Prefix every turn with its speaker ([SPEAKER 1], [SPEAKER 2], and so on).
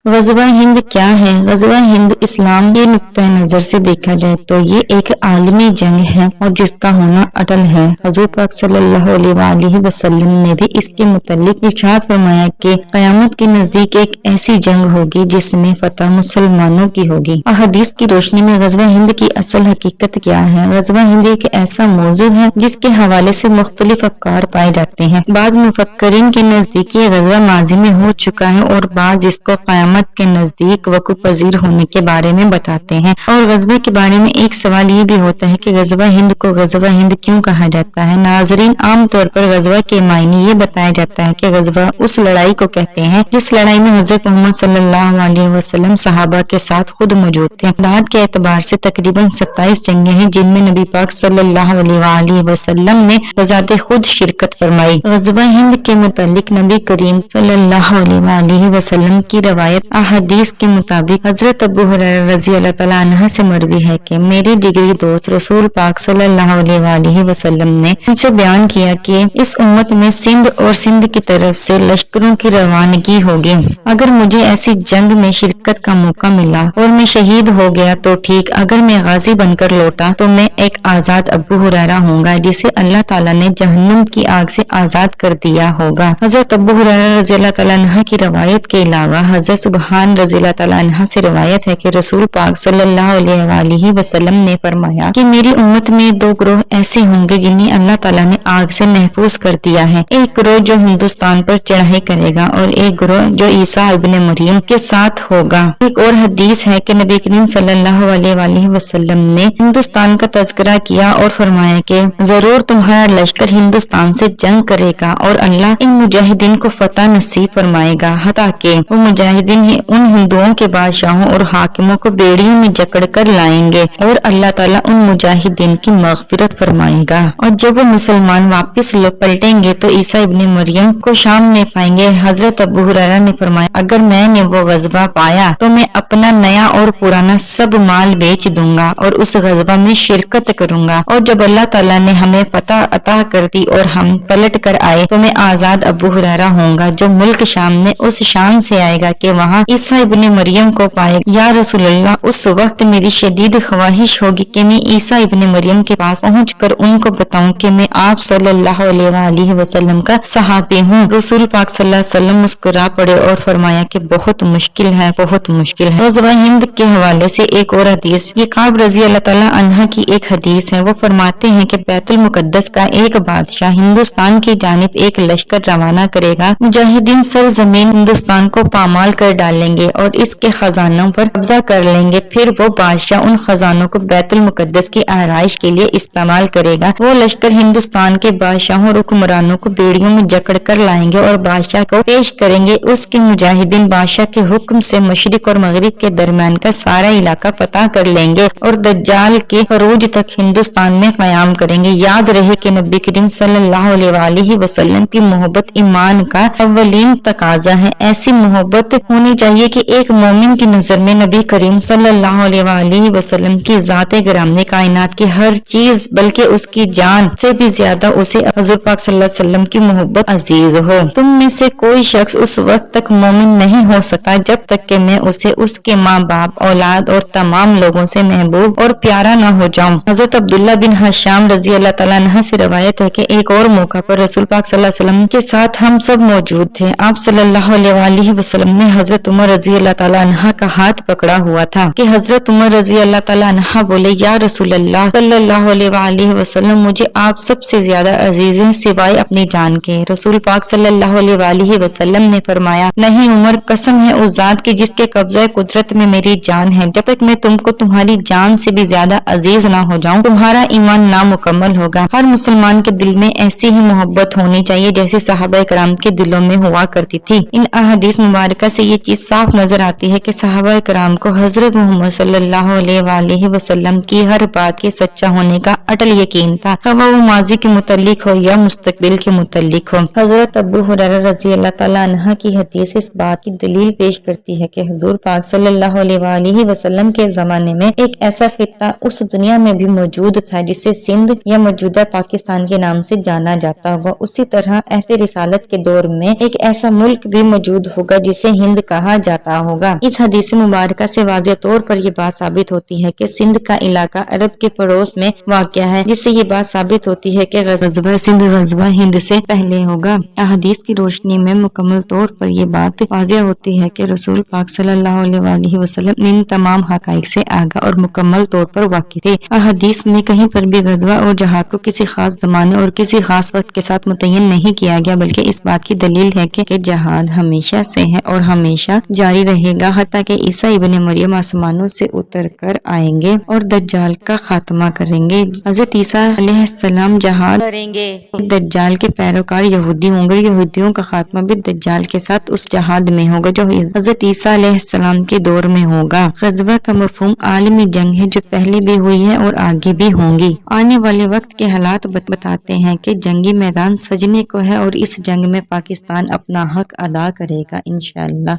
[SPEAKER 1] غزوہ ہند کیا ہے؟ غزوہ ہند اسلام کے نقطہ نظر سے دیکھا جائے تو یہ ایک عالمی جنگ ہے اور جس کا ہونا اٹل ہے۔ حضور پاک صلی اللہ علیہ وآلہ وسلم نے بھی اس کے متعلق ارشاد فرمایا کہ قیامت کے نزدیک ایک ایسی جنگ ہوگی جس میں فتح مسلمانوں کی ہوگی۔ احادیث کی روشنی میں غزوہ ہند کی اصل حقیقت کیا ہے؟ غزوہ ہند ایک ایسا موضوع ہے جس کے حوالے سے مختلف افکار پائے جاتے ہیں۔ بعض مفکرین کے نزدیک یہ غزوہ ماضی میں ہو چکا ہے اور بعض اس کو قیامت کے نزدیک وقوع پذیر ہونے کے بارے میں بتاتے ہیں۔ اور غزوے کے بارے میں ایک سوال یہ بھی ہوتا ہے کہ غزوہ ہند کو غزوہ ہند کیوں کہا جاتا ہے؟ ناظرین، عام طور پر غزوہ کے معنی یہ بتایا جاتا ہے کہ غزوہ اس لڑائی کو کہتے ہیں جس لڑائی میں حضرت محمد صلی اللہ علیہ وسلم صحابہ کے ساتھ خود موجود تھے۔ تعداد کے اعتبار سے تقریباً 27 جنگیں ہیں جن میں نبی پاک صلی اللہ علیہ وآلہ وسلم نے بذات خود شرکت فرمائی۔ غزوہ ہند کے متعلق نبی کریم صلی اللہ علیہ وآلہ وسلم کی روایت احادیث کے مطابق حضرت ابو ہریرہ رضی اللہ تعالیٰ عنہ سے مروی ہے کہ میرے جگری دوست رسول پاک صلی اللہ علیہ وآلہ وسلم نے مجھ سے بیان کیا کہ اس امت میں سندھ اور سندھ کی طرف سے لشکروں کی روانگی ہوگی۔ اگر مجھے ایسی جنگ میں شرکت کا موقع ملا اور میں شہید ہو گیا تو ٹھیک، اگر میں غازی بن کر لوٹا تو میں ایک آزاد ابو ہریرہ ہوں گا جسے اللہ تعالیٰ نے جہنم کی آگ سے آزاد کر دیا ہوگا۔ حضرت ابو ہریرہ رضی اللہ تعالیٰ عنہ کی روایت کے علاوہ حضرت سبحان رضی اللہ تعالیٰ عنہ سے روایت ہے کہ رسول پاک صلی اللہ علیہ وآلہ وسلم نے فرمایا کہ میری امت میں دو گروہ ایسے ہوں گے جنہیں اللہ تعالیٰ نے آگ سے محفوظ کر دیا ہے، ایک گروہ جو ہندوستان پر چڑھائی کرے گا اور ایک گروہ جو عیسیٰ ابن مریم کے ساتھ ہوگا۔ ایک اور حدیث ہے کہ نبی کریم صلی اللہ علیہ وآلہ وسلم نے ہندوستان کا تذکرہ کیا اور فرمایا کہ ضرور تمہارا لشکر ہندوستان سے جنگ کرے گا اور اللہ ان مجاہدین کو فتح نصیب فرمائے گا، حتیٰ کہ وہ مجاہدین ہی ان ہندوؤں کے بادشاہوں اور حاکموں کو بیڑیوں میں جکڑ کر لائیں گے اور اللہ تعالیٰ ان مجاہدین کی مغفرت فرمائے گا۔ اور جب وہ مسلمان واپس پلٹیں گے تو عیسیٰ ابن مریم کو شام میں پائیں گے۔ حضرت ابو ہریرہ نے فرمایا اگر میں نے وہ غزوہ پایا تو میں اپنا نیا اور پرانا سب مال بیچ دوں گا اور اس غزوہ میں شرکت کروں گا، اور جب اللہ تعالیٰ نے ہمیں فتح عطا کر دی اور ہم پلٹ کر آئے تو میں آزاد ابو ہریرہ ہوں گا جو ملک شام نے اس شام سے آئے گا کہ وہاں عیسیٰ ابن مریم کو پائے گا۔ یا رسول اللہ، اس وقت میری شدید خواہش ہوگی کہ میں عیسیٰ ابن مریم کے پاس پہنچ کر ان کو بتاؤں کہ میں آپ صلی اللہ علیہ وآلہ وسلم کا صحابی ہوں۔ رسول پاک صلی اللہ علیہ وسلم مسکرا پڑے اور فرمایا کہ بہت مشکل ہے، بہت مشکل ہے۔ غزوہ ہند کے حوالے سے ایک اور حدیث، یہ کعب رضی اللہ تعالیٰ عنہ کی ایک حدیث ہے۔ وہ فرماتے ہیں کہ بیت المقدس کا ایک بادشاہ ہندوستان کی جانب ایک لشکر روانہ کرے گا، مجاہدین سرزمین ہندوستان کو پامال کر ڈالیں گے اور اس کے خزانوں پر قبضہ کر لیں گے، پھر وہ بادشاہ ان خزانوں کو بیت المقدس کی آرائش کے لیے استعمال کرے گا۔ وہ لشکر ہندوستان کے بادشاہوں اور حکمرانوں کو بیڑیوں میں جکڑ کر لائیں گے اور بادشاہ کو پیش کریں گے۔ اس کے مجاہدین بادشاہ کے حکم سے مشرق اور مغرب کے درمیان کا سارا علاقہ فتح کر لیں گے اور دجال کے خروج تک ہندوستان میں قیام کریں گے۔ یاد رہے کہ نبی کریم صلی اللہ علیہ وآلہ وسلم کی محبت ایمان کا اولین تقاضا ہے۔ ایسی محبت ہونی چاہیے کہ ایک مومن کی نظر میں نبی کریم صلی اللہ علیہ وآلہ وسلم کی ذات گرامی کائنات کی ہر چیز بلکہ اس کی جان سے بھی زیادہ اسے حضور پاک صلی اللہ علیہ وسلم کی محبت عزیز ہو۔ تم میں سے کوئی شخص اس وقت تک مومن نہیں ہو سکتا جب تک کہ میں اسے اس کے ماں باپ، اولاد اور تمام لوگوں سے محبوب اور پیارا نہ ہو جاؤں۔ حضرت عبداللہ بن حشام رضی اللہ تعالیٰ عنہ سے روایت ہے کہ ایک اور موقع پر رسول پاک صلی اللہ علیہ وسلم کے ساتھ ہم سب موجود تھے۔ آپ صلی اللہ علیہ وآلہ وسلم نے حضرت عمر رضی اللہ تعالیٰ عنہ کا ہاتھ پکڑا ہوا تھا کہ حضرت عمر رضی اللہ تعالیٰ عنہ بولے یا رسول اللہ صلی اللہ علیہ وآلہ وسلم، مجھے آپ سب سے زیادہ عزیز ہیں سوائے اپنی جان کے۔ رسول پاک صلی اللہ علیہ وآلہ وسلم نے فرمایا نہیں عمر، قسم ہے اس ذات کی جس کے قبضہ قدرت میں میری جان ہے، جب تک میں تم کو تمہاری جان سے بھی زیادہ عزیز نہ ہو جاؤں تمہارا ایمان نامکمل ہوگا۔ ہر مسلمان کے دل میں ایسی ہی محبت ہونی چاہیے جیسے صحابہ کرام کے دلوں میں ہوا کرتی تھی۔ ان احادیث مبارکہ سے یہ چیز صاف نظر آتی ہے کہ صحابہ کرام کو حضرت محمد صلی اللہ علیہ وآلہ وسلم کی ہر بات کے سچا ہونے کا اٹل یقین تھا، خواہ وہ ماضی کے متعلق ہو یا مستقبل کے متعلق ہو۔ حضرت ابو ہریرہ رضی اللہ تعالیٰ عنہ کی حدیث اس بات کی دلیل پیش کرتی ہے کہ حضور پاک صلی اللہ علیہ وآلہ وسلم کے زمانے میں ایک ایسا خطہ اس دنیا میں بھی موجود تھا جسے سندھ یا موجودہ پاکستان کے نام سے جانا جاتا ہوگا۔ اسی طرح عہد رسالت کے دور میں ایک ایسا ملک بھی موجود ہوگا جسے ہند کہا کہا جاتا ہوگا۔ اس حدیث مبارکہ سے واضح طور پر یہ بات ثابت ہوتی ہے کہ سندھ کا علاقہ عرب کے پڑوس میں واقع ہے، جس سے یہ بات ثابت ہوتی ہے کہ غزوہ سندھ غزوہ ہند سے پہلے ہوگا۔ احادیث کی روشنی میں مکمل طور پر یہ بات واضح ہوتی ہے کہ رسول پاک صلی اللہ علیہ وآلہ وسلم ان تمام حقائق سے آگاہ اور مکمل طور پر واقف تھے۔ احادیث میں کہیں پر بھی غزوہ اور جہاد کو کسی خاص زمانے اور کسی خاص وقت کے ساتھ متعین نہیں کیا گیا، بلکہ اس بات کی دلیل ہے کہ جہاد ہمیشہ سے ہے اور ہمیشہ جاری رہے گا، حتیٰ کہ عیسیٰ ابن مریم آسمانوں سے اتر کر آئیں گے اور دجال کا خاتمہ کریں گے۔ حضرت عیسیٰ علیہ السلام جہاد کریں گے، دجال کے پیروکار یہودی ہوں گے، یہودیوں کا خاتمہ بھی دجال کے ساتھ اس جہاد میں ہوگا جو حضرت عیسیٰ علیہ السلام کے دور میں ہوگا۔ غزوہ کا مفہوم عالمی جنگ ہے جو پہلے بھی ہوئی ہے اور آگے بھی ہوں گی۔ آنے والے وقت کے حالات بتاتے ہیں کہ جنگی میدان سجنے کو ہے اور اس جنگ میں پاکستان اپنا حق ادا کرے گا انشاءاللہ۔